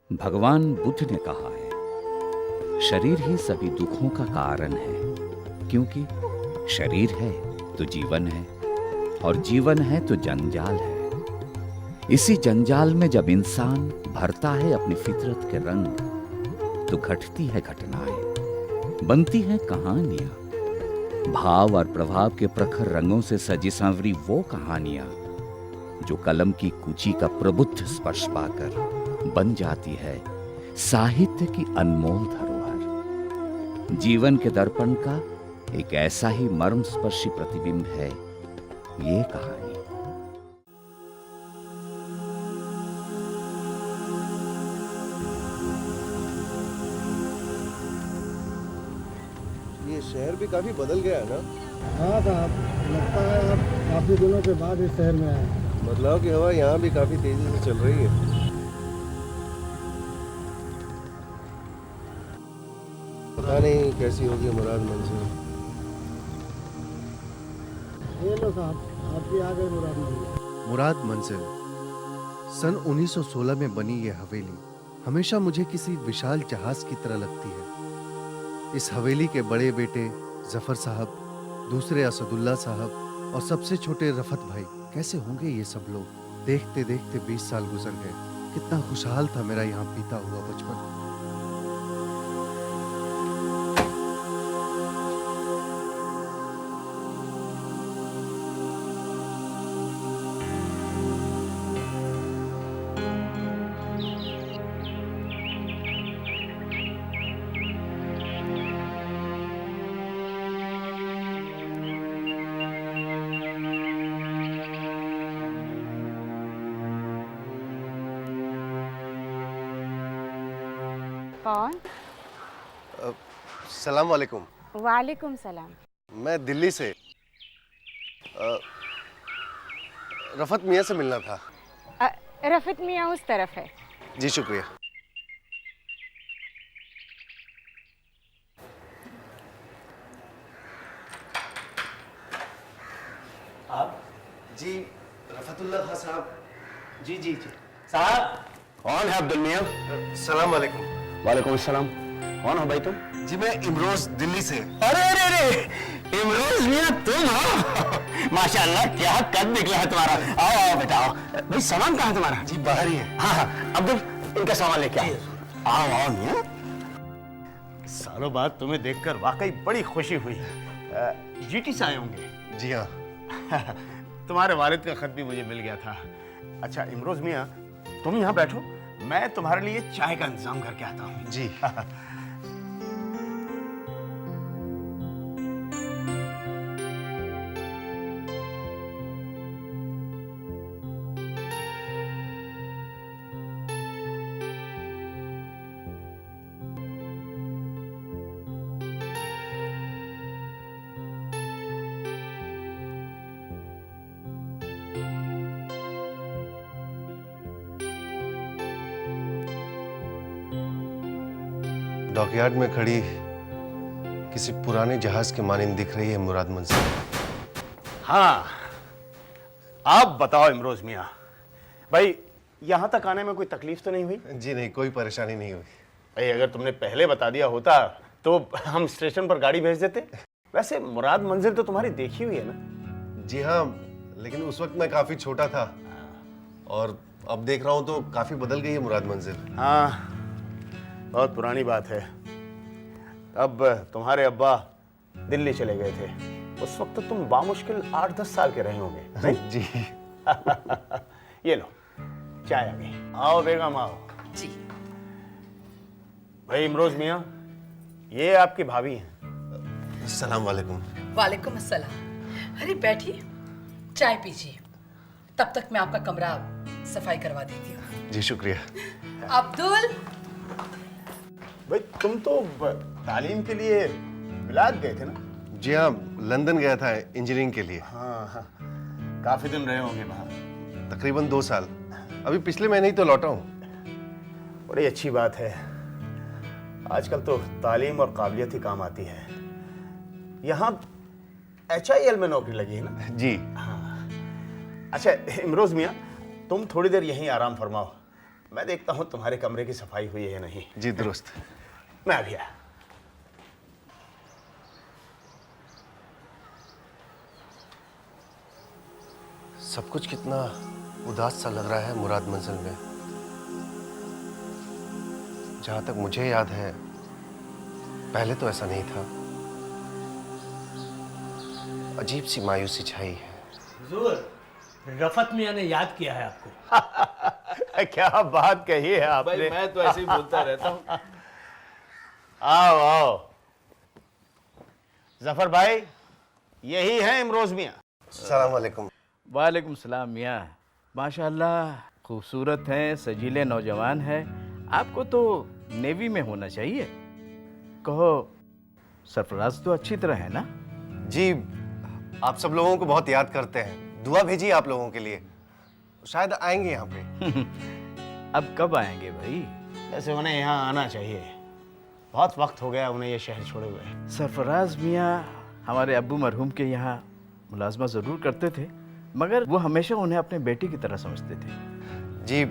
भगवान बुद्ध ने कहा है, शरीर ही सभी दुखों का कारण है, क्योंकि शरीर है तो जीवन है और जीवन है तो जंजाल है। इसी जंजाल में जब इंसान भरता है अपनी फितरत के रंग, तो घटती है घटनाएं, बनती हैं कहानियां, भाव और प्रभाव के प्रखर रंगों से सजी सांवरी वो कहानियां जो कलम की कुची का प्रबुद्ध स्पर्श पाकर बन जाती है साहित्य की अनमोल धरोहर। जीवन के दर्पण का एक ऐसा ही मर्मस्पर्शी प्रतिबिंब है ये कहानी। ये शहर भी काफी बदल गया है ना। हाँ साहब, लगता है आप काफी दिनों के बाद इस शहर में आए। बदलाव की हवा यहाँ भी काफी तेजी से चल रही है। पता नहीं कैसी होगी मुराद मंजिल। ये लो साहब, आपकी आ गई मुराद मंजिल। मुराद मंजिल सन 1916 में बनी यह हवेली हमेशा मुझे किसी विशाल जहाज की तरह लगती है। इस हवेली के बड़े बेटे जफर साहब, दूसरे असदुल्ला साहब और सबसे छोटे रफत भाई, कैसे होंगे ये सब लोग। देखते देखते 20 साल गुजर गए। कितना खुशहाल था मेरा यहाँ बीता हुआ बचपन। कौन? सलाम वालेकुम। वालेकुम सलाम। मैं दिल्ली से रफत मियाँ से मिलना था। रफत मियाँ उस तरफ है। जी शुक्रिया। आप? जी रफतुल्लाह खां साहब। जी जी जी साहब। कौन है अब्दुल मियां? सलाम वालेकुम। वालेकुम अस्सलाम। कौन हो भाई तुम? जी मैं इमरोज दिल्ली से। अरे अरे अरे, इमरोज मियां तुम हो? माशाअल्लाह, क्या कद निकला है तुम्हारा। आओ आओ बेटा आओ। भाई सामान कहाँ है तुम्हारा? जी बाहर ही है। हाँ हाँ, अब्दुल इनका सामान लेके आओ। आओ आओ मियां। सालों बाद तुम्हें देखकर वाकई बड़ी खुशी हुई। जीटी से आए होंगे? जी हाँ। तुम्हारे वालिद का खत भी मुझे मिल गया था। अच्छा इमरोज मियां, तुम यहाँ बैठो, मैं तुम्हारे लिए चाय का इंतजाम करके आता हूँ। जी। डॉकयार्ड में खड़ी किसी पुराने जहाज के मानिंद दिख रही है मुराद मंजिल। हाँ, आप बताओ इमरोज मियां, भाई यहाँ तक आने में कोई तकलीफ तो नहीं हुई? जी नहीं, कोई परेशानी नहीं हुई। भाई अगर तुमने पहले बता दिया होता तो हम स्टेशन पर गाड़ी भेज देते। वैसे मुराद मंजिल तो तुम्हारी देखी हुई है ना? जी हाँ, लेकिन उस वक्त मैं काफी छोटा था और अब देख रहा हूँ तो काफी बदल गई है मुराद मंजिल। हाँ, बहुत पुरानी बात है। अब तुम्हारे अब्बा दिल्ली चले गए थे, उस वक्त तुम बामुश्किल 8-10 साल के रहे होंगे, नहीं? जी। ये लो चाय आ गई। आओ बेगम आओ। जी। भाई इमरोज मियां, ये आपकी भाभी हैं। सलाम वालेकुम। वालेकुम अस्सलाम। अरे बैठिए, चाय पीजिए, तब तक मैं आपका कमरा सफाई करवा देती हूँ। जी शुक्रिया। अब्दुल। भाई तुम तो तालीम के लिए बिलाद गए थे ना? जी हाँ, लंदन गया था इंजीनियरिंग के लिए। हाँ हाँ, काफी दिन रहे होंगे वहाँ। तकरीबन 2 साल। अभी पिछले महीने ही तो लौटा हूँ। बड़ी अच्छी बात है। आजकल तो तालीम और काबिलियत ही काम आती है। यहाँ HIL में नौकरी लगी है ना? जी। हाँ। अच्छा इमरोज मियाँ, तुम थोड़ी देर यहीं आराम फरमाओ, मैं देखता हूँ तुम्हारे कमरे की सफाई हुई है नहीं। जी दुरुस्त। मैं अभी आया। सब कुछ कितना उदास सा लग रहा है मुराद मंजिल में। जहां तक मुझे याद है पहले तो ऐसा नहीं था। अजीब सी मायूसी छाई है। हुजूर, रफत मियां ने याद किया है आपको। क्या बात कही है आपने। भाई मैं तो ऐसे ही बोलता रहता हूँ। आओ आओ। जफर भाई, यही है इमरोज मियां। अस्सलाम वालेकुम। वालेकुम सलाम मियाँ। माशाल्लाह खूबसूरत हैं, सजीले नौजवान हैं। आपको तो नेवी में होना चाहिए। कहो सरफराज तो अच्छी तरह है ना? जी, आप सब लोगों को बहुत याद करते हैं। दुआ भेजिए आप लोगों के लिए, शायद आएंगे यहाँ पे। अब कब आएंगे भाई? वैसे उन्हें यहाँ आना चाहिए, बहुत वक्त हो गया उन्हें ये शहर छोड़े हुए। सरफराज मियाँ हमारे अब्बू मरहूम के यहाँ मुलाजमा ज़रूर करते थे, मगर वो हमेशा उन्हें अपने बेटे की तरह समझते थे। जी,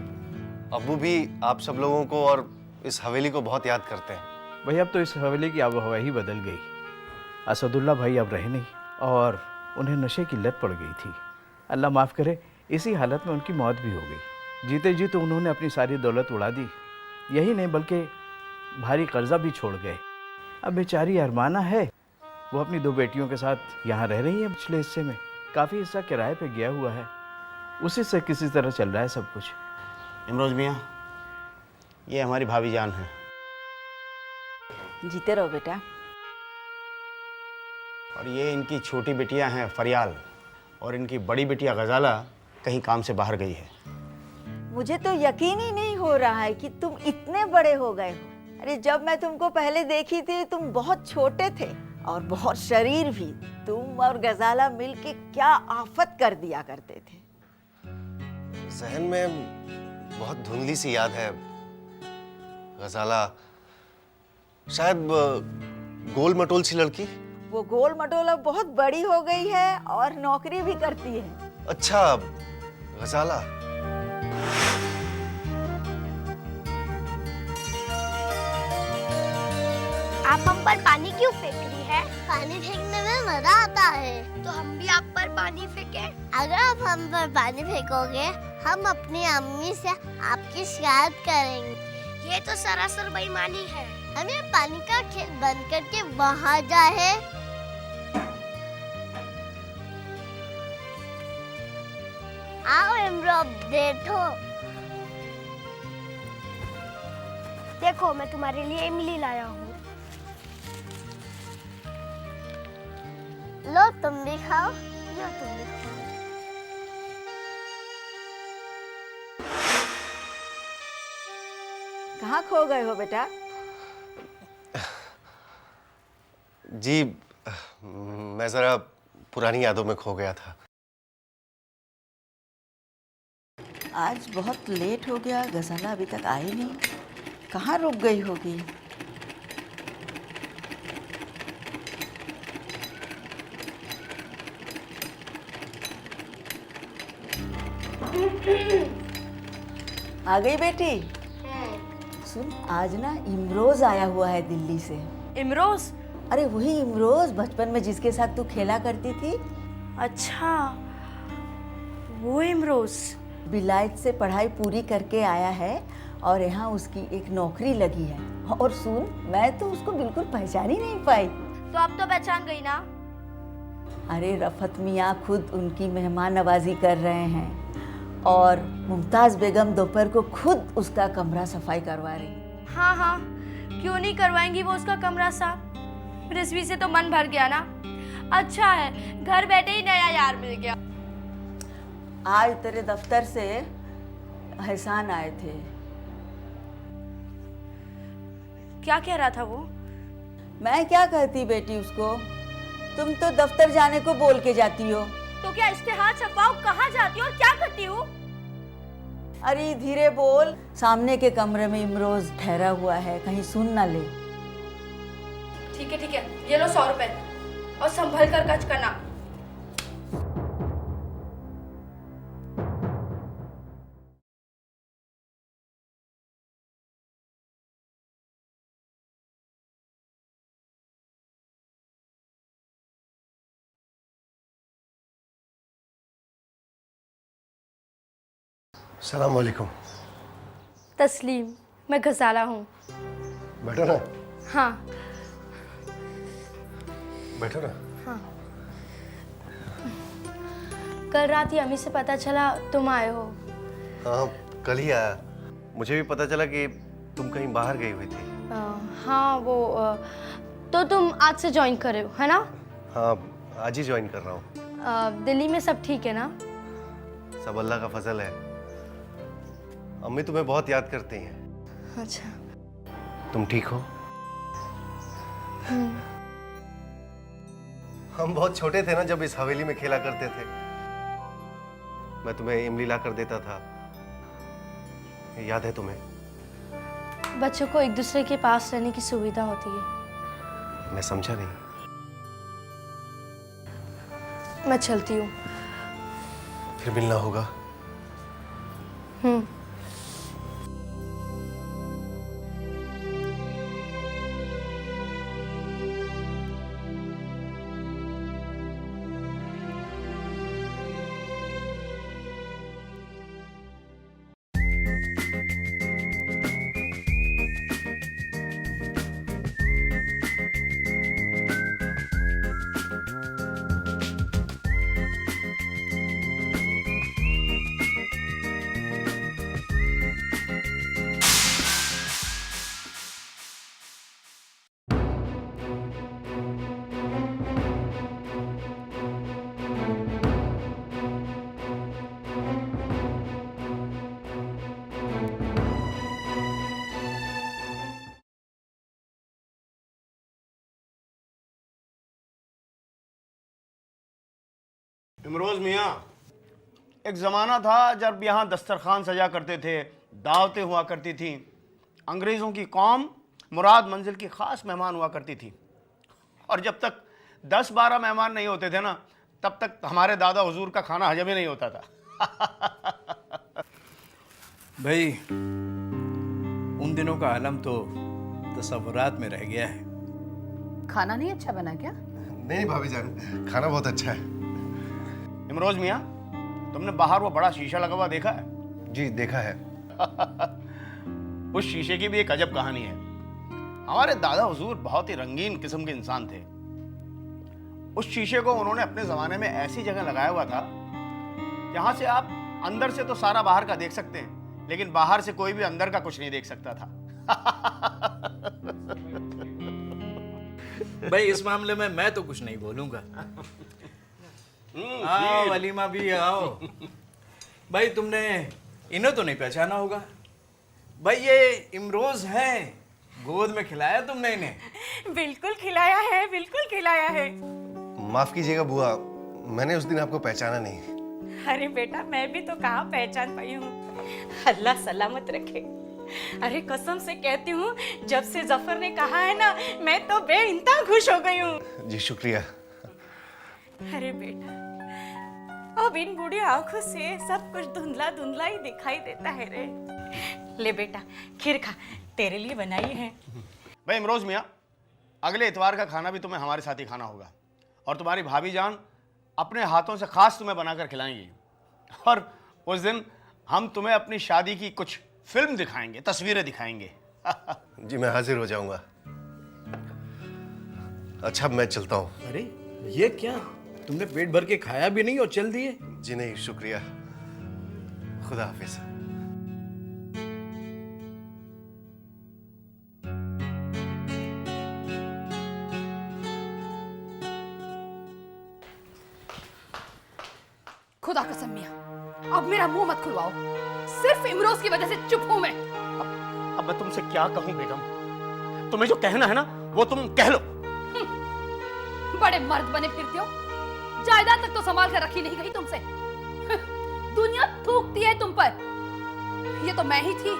अब्बू भी आप सब लोगों को और इस हवेली को बहुत याद करते हैं। भाई अब तो इस हवेली की आबो हवा ही बदल गई। असदुल्ला भाई अब रहे नहीं और उन्हें नशे की लत पड़ गई थी। अल्लाह माफ़ करे, इसी हालत में उनकी मौत भी हो गई। जीते जी तो उन्होंने अपनी सारी दौलत उड़ा दी। यही नहीं बल्कि भारी कर्जा भी छोड़ गए। अब बेचारी अरमाना है, वो अपनी 2 बेटियों के साथ यहाँ रह रही है। पिछले हिस्से में काफ़ी हिस्सा किराए पे गया हुआ है, उसी से किसी तरह चल रहा है सब कुछ। इमरोज मियां, ये हमारी भाभी जान है। जीते रहो बेटा। और ये इनकी छोटी बेटियां हैं फरियाल, और इनकी बड़ी बेटियां गजाला कहीं काम से बाहर गई है। मुझे तो यकीन ही नहीं हो रहा है कि तुम इतने बड़े हो गए हो। अरे जब मैं तुमको पहले देखी थी तुम बहुत छोटे थे और बहुत शरीर भी। तुम और गजाला मिलके क्या आफत कर दिया करते थे। जहन में बहुत धुंधली सी याद है। गजाला शायद गोल मटोल सी लड़की। वो गोल मटोल अब बहुत बड़ी हो गई है और नौकरी भी करती है। अच्छा, गजाला। आप हम पर पानी क्यों फेंक रही है? पानी फेंकने में मजा आता है। तो हम भी आप पर पानी फेंके? अगर आप हम पर पानी फेंकोगे, हम अपनी अम्मी से आपकी शिकायत करेंगे। ये तो सरासर बेईमानी है। हमें पानी का खेत बंद करके वहाँ जाए। आओ इमरोज, बैठो। देखो मैं तुम्हारे लिए इमली लाया हूँ। लो तुम भी खाओ। लो तुम भी खाओ। कहाँ खो गए हो बेटा? जी, मैं जरा पुरानी यादों में खो गया था। आज बहुत लेट हो गया, गजाला अभी तक आई नहीं। कहाँ रुक गई होगी? आ गई बेटी? सुन, आज ना इमरोज आया हुआ है दिल्ली से। इमरोज? अरे वही इमरोज, बचपन में जिसके साथ तू खेला करती थी। अच्छा, वो इमरोज। बिलायत से पढ़ाई पूरी करके आया है और यहाँ उसकी एक नौकरी लगी है। और सुन, मैं तो उसको बिल्कुल पहचान ही नहीं पाई। तो अब तो पहचान गई ना? अरे रफत मियाँ खुद उनकी मेहमान नवाजी कर रहे हैं और मुमताज बेगम दोपहर को खुद उसका कमरा सफाई करवा रही। हाँ हाँ, क्यों नहीं करवाएंगी वो उसका कमरा साफ? रिजवी से तो मन भर गया ना। अच्छा है, घर बैठे ही नया यार मिल गया। आज तेरे दफ्तर से एहसान आए थे। क्या कह रहा था वो? मैं क्या कहती बेटी उसको, तुम तो दफ्तर जाने को बोल के जाती हो। तो क्या इश्तिहार छपवाओ, कहाँ जाती हो और क्या करती हो? अरे धीरे बोल, सामने के कमरे में इमरोज ठहरा हुआ है, कहीं सुन ना ले। ठीक है, ये लो 100 रुपए और संभल कर खर्च करना। सलाम वालेकुम। तस्लीम, मैं गजाला हूँ। बैठो ना। हाँ बैठो ना। हाँ। कल रात ही अम्मी से पता चला तुम आए हो। हाँ कल ही आया। मुझे भी पता चला कि तुम कहीं बाहर गई हुई थी। हाँ वो तो तुम आज से ज्वाइन कर रहे हो है ना? हाँ आज ही ज्वाइन कर रहा हूँ। दिल्ली में सब ठीक है ना? सब अल्लाह का फजल है। अम्मी तुम्हें बहुत याद करती हैं। अच्छा। तुम ठीक हो? हम बहुत छोटे थे ना जब इस हवेली में खेला करते थे। मैं तुम्हें इमली ला कर देता था, याद है तुम्हें? बच्चों को एक दूसरे के पास रहने की सुविधा होती है। मैं समझा नहीं। मैं चलती हूँ। फिर मिलना होगा। इमरोज मियाँ, एक ज़माना था जब यहाँ दस्तरखान सजा करते थे, दावतें हुआ करती थी, अंग्रेज़ों की कौम मुराद मंजिल की ख़ास मेहमान हुआ करती थी, और जब तक 10-12 मेहमान नहीं होते थे ना, तब तक हमारे दादा हुजूर का खाना हजम ही नहीं होता था। भाई उन दिनों का आलम तो तसव्वुरात में रह गया है। खाना नहीं अच्छा बना क्या? नहीं भाभी जान, खाना बहुत अच्छा है। इमरोज मियाँ, तुमने बाहर वो बड़ा शीशा लगा हुआ देखा है? जी देखा है। उस शीशे की भी एक अजब कहानी है। हमारे दादा हुजूर बहुत ही रंगीन किस्म के इंसान थे। उस शीशे को उन्होंने अपने जमाने में ऐसी जगह लगाया हुआ था जहां से आप अंदर से तो सारा बाहर का देख सकते हैं, लेकिन बाहर से कोई भी अंदर का कुछ नहीं देख सकता था। भाई इस मामले में मैं तो कुछ नहीं बोलूंगा। आओ वलीमा भी आओ। भाई तुमने इन्हें तो नहीं पहचाना होगा। भाई ये इमरोज हैं, गोद में खिलाया तुमने इन्हें? बिल्कुल खिलाया है, बिल्कुल खिलाया है। माफ कीजिएगा बुआ, मैंने उस दिन आपको पहचाना नहीं। अरे बेटा, मैं भी तो कहाँ पहचान पाई हूँ। अल्लाह सलामत रखे। अरे कसम से कहती हूँ, जब से जफर ने कहा है ना, मैं तो बेइंतहा खुश हो गई हूँ। जी शुक्रिया। अरे बेटा, अब इन बूढ़ी आंखों से सब कुछ धुंधला धुंधला ही दिखाई देता है रे। ले बेटा, खीर खा, तेरे लिए बनाई है। भाई इमरोज मियाँ, अगले इतवार का खाना भी तुम्हें हमारे साथ ही खाना होगा, और तुम्हारी भाभी जान अपने हाथों से खास तुम्हें बनाकर खिलाएंगी, और उस दिन हम तुम्हें अपनी शादी की कुछ फिल्म दिखाएंगे, तस्वीरें दिखाएंगे। जी मैं हाजिर हो जाऊंगा। अच्छा मैं चलता हूँ। अरे ये क्या, तुमने पेट भर के खाया भी नहीं और चल दिए? जी नहीं, शुक्रिया। खुदा हाफिज। खुदा कसम मियां, अब मेरा मुंह मत खुलवाओ। सिर्फ इमरोज की वजह से चुप हूं मैं। अब मैं तुमसे क्या कहूं बेगम? तुम्हें जो कहना है ना, वो तुम कह लो। बड़े मर्द बने फिरते हो, जायदाद तक तो संभाल कर रखी नहीं गई तुमसे। दुनिया थूकती है तुम पर। ये तो मैं ही थी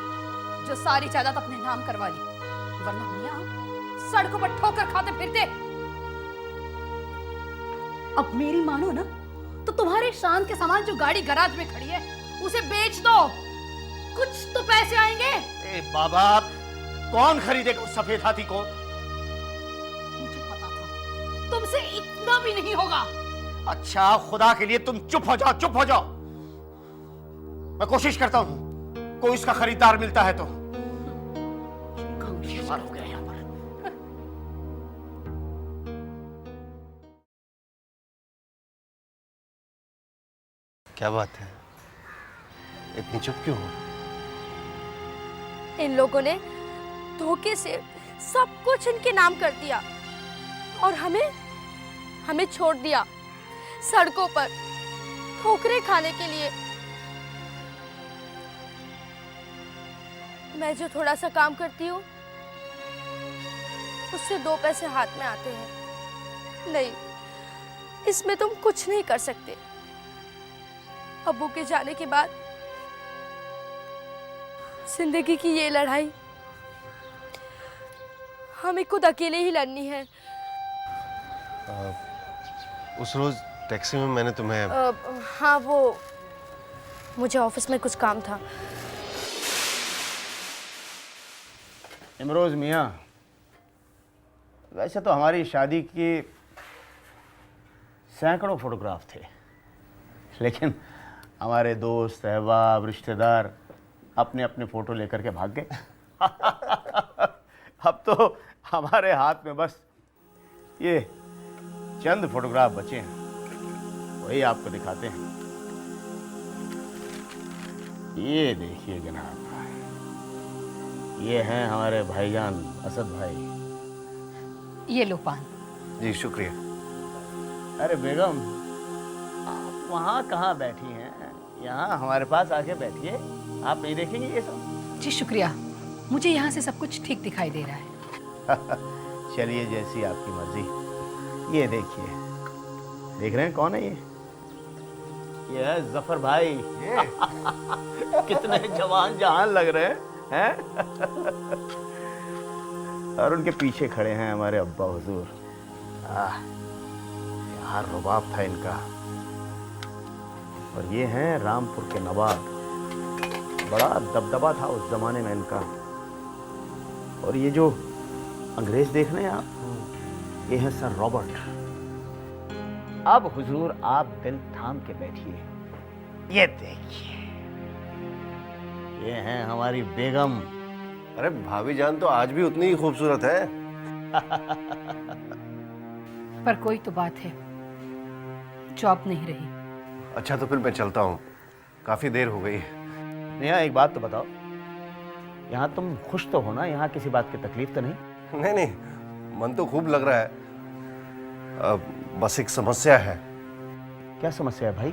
जो सारी जायदाद अपने नाम करवा ली, वरना मियां सड़कों पर ठोकर खाते फिरते। अब मेरी मानो ना, तो तुम्हारे शान के सामान जो गाड़ी गराज में खड़ी है, उसे बेच दो, कुछ तो पैसे आएंगे। ए बाबा, कौन खरीदेगा उस सफेद हाथी को? मुझे पता था तुमसे इतना भी नहीं होगा। अच्छा खुदा के लिए तुम चुप हो जाओ, चुप हो जाओ। मैं कोशिश करता हूँ कोई इसका खरीदार मिलता है तो। हो गया यहाँ पर। क्या बात है, इतनी चुप क्यों हो? इन लोगों ने धोखे से सब कुछ इनके नाम कर दिया और हमें छोड़ दिया सड़कों पर ठोकरें खाने के लिए। मैं जो थोड़ा सा काम करती हूँ उससे 2 पैसे हाथ में आते हैं। नहीं, इसमें तुम कुछ नहीं कर सकते। अब्बू के जाने के बाद जिंदगी की ये लड़ाई हमें खुद अकेले ही लड़नी है। उस रोज टैक्सी में मैंने तुम्हें हाँ, वो मुझे ऑफिस में कुछ काम था। इमरोज मियाँ, वैसे तो हमारी शादी के सैकड़ों फोटोग्राफ थे, लेकिन हमारे दोस्त, अहबाब, रिश्तेदार अपने अपने फोटो लेकर के भाग गए। अब तो हमारे हाथ में बस ये चंद फोटोग्राफ बचे हैं, वही आपको दिखाते हैं। ये देखिए जनाब, ये हैं हमारे भाईजान असद भाई। ये लो पान। जी शुक्रिया। अरे बेगम, आप वहाँ कहाँ बैठी हैं? यहाँ हमारे पास आके बैठिए, आप नहीं देखेंगे ये सब? जी शुक्रिया, मुझे यहाँ से सब कुछ ठीक दिखाई दे रहा है। चलिए, जैसी आपकी मर्जी। ये देखिए, देख रहे हैं कौन है ये है जफर भाई। कितने जवान जहान लग रहे हैं? और उनके पीछे खड़े हैं हमारे अब्बा हुजूर। यार रुबाब था इनका। और ये हैं रामपुर के नवाब, बड़ा दबदबा था उस जमाने में इनका। और ये जो अंग्रेज देख रहे हैं आप, ये है सर रॉबर्ट। अब हुजूर आप दिल थाम के बैठिए, ये देखिए, ये हैं हमारी बेगम। अरे भाभी जान तो आज भी उतनी ही खूबसूरत है। पर कोई तो बात है, जॉब नहीं रही। अच्छा तो फिर मैं चलता हूँ, काफी देर हो गई है। नेहा, एक बात तो बताओ, यहाँ तुम खुश तो हो ना? यहाँ किसी बात की तकलीफ तो नहीं? नहीं नहीं, मन तो खूब लग रहा है। बस एक समस्या है। क्या समस्या है भाई?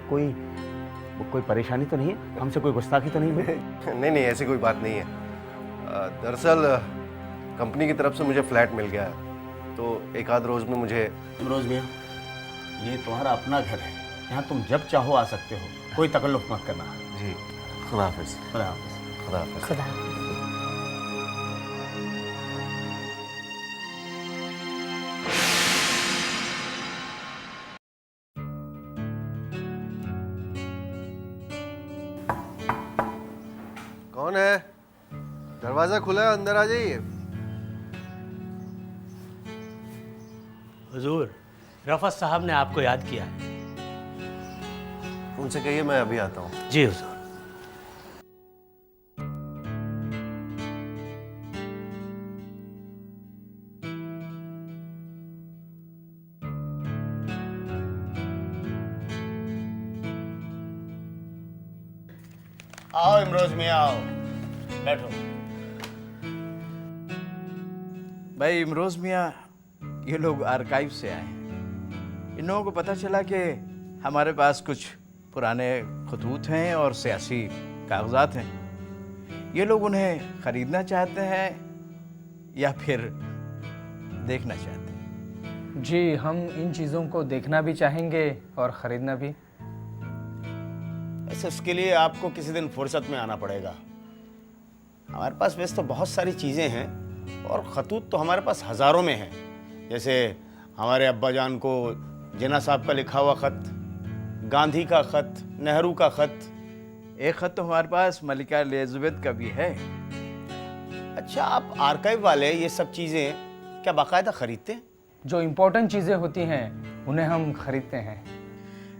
कोई परेशानी तो नहीं है? हमसे कोई गुस्ताखी तो नहीं हुई? नहीं नहीं, ऐसी कोई बात नहीं है। दरअसल कंपनी की तरफ से मुझे फ्लैट मिल गया है, तो एक आध रोज में मुझे। इमरोज मियाँ, ये तुम्हारा अपना घर है, यहाँ तुम जब चाहो आ सकते हो, कोई तकल्लुफ मत करना। जी, खुदा हाफिज। खुदा हाफिज। खुदा हाफिज। खुदा हाफिज। कौन है? दरवाजा खुला है, अंदर आ जाइए। हुजूर, रफत साहब ने आपको याद किया है। उनसे कहिए मैं अभी आता हूँ। जी हुजूर। आओ इमरोज मियाँ, आओ, बैठो। भाई इमरोज मियाँ, ये लोग आर्काइव से आए हैं। इन लोगों को पता चला कि हमारे पास कुछ पुराने खतूत हैं और सियासी कागजात हैं। ये लोग उन्हें ख़रीदना चाहते हैं या फिर देखना चाहते हैं? जी, हम इन चीज़ों को देखना भी चाहेंगे और ख़रीदना भी। ऐसे इसके लिए आपको किसी दिन फुर्सत में आना पड़ेगा। हमारे पास वैसे तो बहुत सारी चीज़ें हैं और खतूत तो हमारे पास हज़ारों में हैं। जैसे हमारे अब्बा जान को जिन्ना साहब का लिखा हुआ ख़त, गांधी का ख़त, नेहरू का ख़त। एक ख़त तो हमारे पास मलिका एलिज़ाबेथ का भी है। अच्छा, आप आर्काइव वाले ये सब चीज़ें क्या बाकायदा ख़रीदते हैं? जो इम्पोर्टेंट चीज़ें होती हैं उन्हें हम ख़रीदते हैं।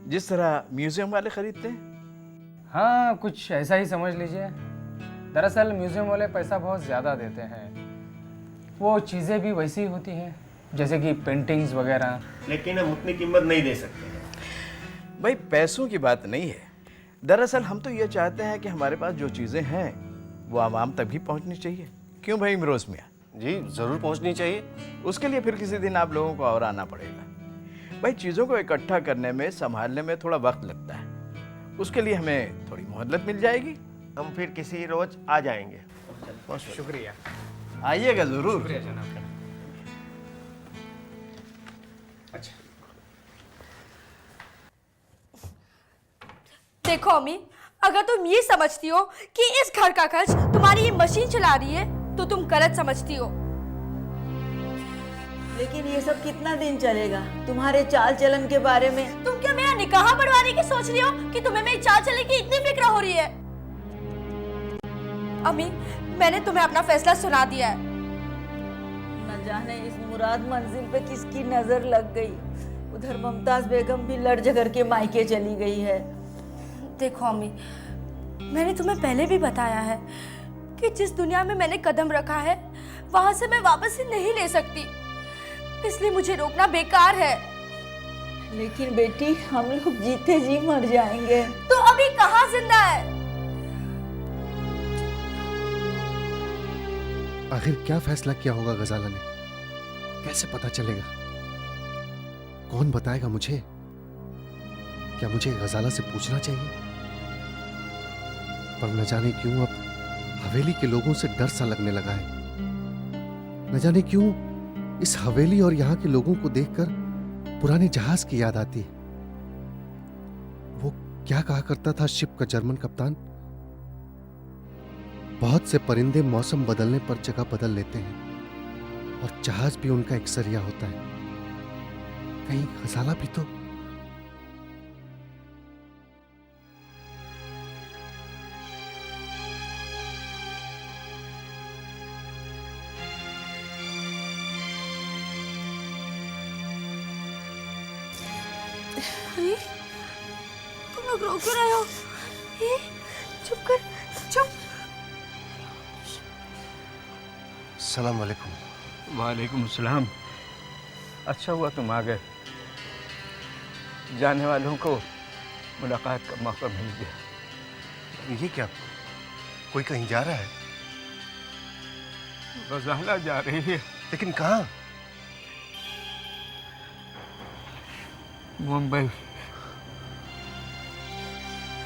जिस तरह म्यूज़ियम वाले ख़रीदते हैं। हाँ, कुछ ऐसा ही समझ लीजिए। दरअसल म्यूजियम वाले पैसा बहुत ज़्यादा देते हैं। वो चीज़ें भी वैसी ही होती हैं जैसे कि पेंटिंग्स वगैरह। लेकिन हम उतनी कीमत नहीं दे सकते। भाई पैसों की बात नहीं है, दरअसल हम तो ये चाहते हैं कि हमारे पास जो चीज़ें हैं वो आवाम तक भी पहुंचनी चाहिए। क्यों भाई इमरोज़ मियाँ? जी जरूर पहुंचनी चाहिए। उसके लिए फिर किसी दिन आप लोगों को और आना पड़ेगा। भाई चीज़ों को इकट्ठा करने में, संभालने में थोड़ा वक्त लगता है, उसके लिए हमें थोड़ी मोहलत मिल जाएगी। हम फिर किसी रोज आ जाएंगे। बहुत शुक्रिया। आइएगा ज़रूर। शुक्रिया जनाब। अच्छा, देखो अम्मी, अगर तुम ये समझती हो कि इस घर का खर्च तुम्हारी ये मशीन चला रही है तो तुम गलत समझती हो। लेकिन ये सब कितना दिन चलेगा? तुम्हारे चाल चलन के बारे में तुम क्या मेरा निकाह बढ़वाने की सोच रही हो कि तुम्हें मेरी चाल चलन की इतनी फिक्र हो रही है? अम्मी, मैंने तुम्हें अपना फैसला सुना दिया है। न जाने इस मुराद मंजिल पे किसकी नजर लग गई। उधर मुमताज बेगम भी लड़ झगड़ के मायके चली गई है। देखो अम्मी, मैंने तुम्हें पहले भी बताया है कि जिस दुनिया में मैंने कदम रखा है वहां से मैं वापस ही नहीं ले सकती, इसलिए मुझे रोकना बेकार है। लेकिन बेटी, हम लोग जीते जी मर जाएंगे। तो अभी कहाँ जिंदा है? आखिर क्या फैसला किया होगा गजाला ने? कैसे पता चलेगा? कौन बताएगा मुझे? क्या मुझे गजाला से पूछना चाहिए? पर न जाने क्यों अब हवेली के लोगों से डर सा लगने लगा है। न जाने क्यों इस हवेली और यहाँ के लोगों को देखकर पुराने जहाज की याद आती है। वो क्या कहा करता था शिप का जर्मन कप्तान? बहुत से परिंदे मौसम बदलने पर जगह बदल लेते हैं और जहाज भी उनका एक सरिया होता है। कहीं गजाला भी तो? अरे, तुम लोग रो क्यों रहे हो? ये, चुप कर, चुप। अस्सलाम वालेकुम। वालेकुम अस्सलाम। अच्छा हुआ तुम आ गए, जाने वालों को मुलाकात का मौका मिल गया। ये क्या, कोई कहीं जा रहा है? गजाला जा रही है। लेकिन कहाँ? मुंबई।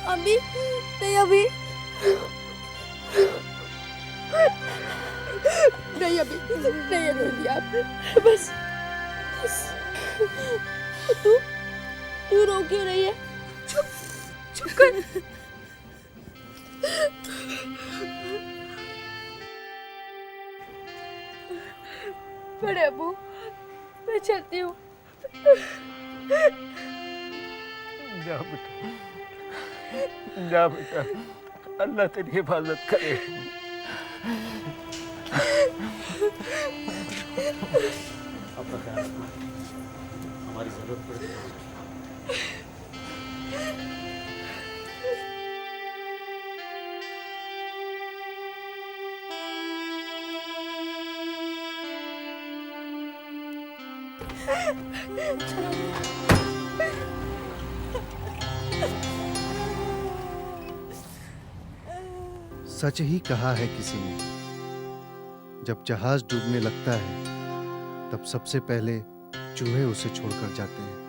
अभी नहीं, अभी नहीं, अभी नहीं, अभी आप बस तू रो क्यों रही है? चुप चुप कर। बड़े अबू, मैं चलती हूँ। जा बेटा, जा बेटा, अल्लाह तेरी हिफाजत करे। हमारी जरूरत पड़ेगी। सच ही कहा है किसी ने, जब जहाज डूबने लगता है तब सबसे पहले चूहे उसे छोड़कर जाते हैं।